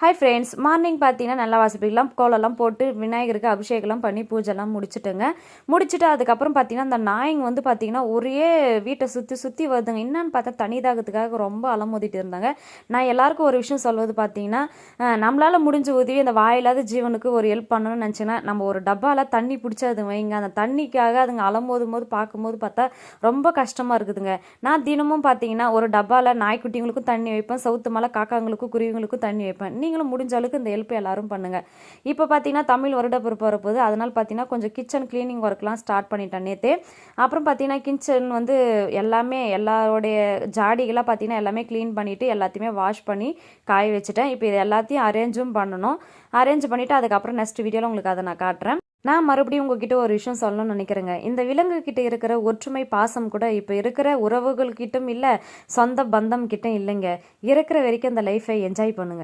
Hi friends, morning பார்த்தீங்கன்னா நல்லா வாசப்படிலாம் கோலம்லாம் போட்டு விநாயகருக்கு அபிஷேகம்லாம் பண்ணி பூஜைலாம் முடிச்சுட்டு அதுக்கப்புறம் பார்த்தீங்கன்னா அந்த நாய்ங்க வந்து பார்த்தீங்கன்னா ஒரே வீட்டை சுற்றி சுற்றி வருதுங்க. என்னன்னு பார்த்தா தண்ணி தாகத்துக்காக ரொம்ப அலமோதிட்டு இருந்தாங்க. நான் எல்லாருக்கும் ஒரு விஷயம் சொல்வது பார்த்தீங்கன்னா, நம்மளால் முடிஞ்ச உதவி அந்த வாயில்லாத ஜீவனுக்கு ஒரு ஹெல்ப் பண்ணணும்னு நினச்சிங்கன்னா நம்ம ஒரு டப்பாவில் தண்ணி பிடிச்சி அது வைங்க. அந்த தண்ணிக்காக அதுங்க அலமோதும் போது பார்க்கும்போது பார்த்தா ரொம்ப கஷ்டமாக இருக்குதுங்க. நான் தினமும் பார்த்தீங்கன்னா ஒரு டப்பாவில் நாய்க்குட்டிங்களுக்கும் தண்ணி வைப்பேன், சவுத்து மேலே காக்காங்களுக்கும் குருவிங்களுக்கும் தண்ணி வைப்பேன். நீங்களும் முடிஞ்ச அளவுக்கு இந்த ஹெல்ப் எல்லாரும் பண்ணுங்க. இப்போ பார்த்தீங்கன்னா தமிழ் வருடப்பிறப்பு வரப்போகுது. அதனால் பார்த்தீங்கன்னா கொஞ்சம் கிச்சன் கிளீனிங் ஒர்க்லாம் ஸ்டார்ட் பண்ணிட்டேன் நேற்றே. அப்புறம் பார்த்தீங்கன்னா கிச்சன் வந்து எல்லாமே எல்லாரோடைய ஜாடிகளாக பார்த்தீங்கன்னா எல்லாமே க்ளீன் பண்ணிவிட்டு எல்லாத்தையுமே வாஷ் பண்ணி காய வச்சுட்டேன். இப்போ இது எல்லாத்தையும் அரேஞ்சும் பண்ணணும். அரேஞ்ச் பண்ணிவிட்டு அதுக்கப்புறம் நெக்ஸ்ட் வீடியோவில் உங்களுக்கு அதை நான் காட்டுறேன். நான் மறுபடியும் உங்ககிட்ட ஒரு விஷயம் சொல்லணும்னு நினைக்கிறேங்க. இந்த விலங்கு கிட்ட இருக்கிற ஒற்றுமை பாசம் கூட இப்போ இருக்கிற உறவுகள் கிட்டும் இல்லை, சொந்த பந்தம் கிட்ட இல்லைங்க. இருக்கிற வரைக்கும் இந்த லைஃப்பை என்ஜாய் பண்ணுங்க.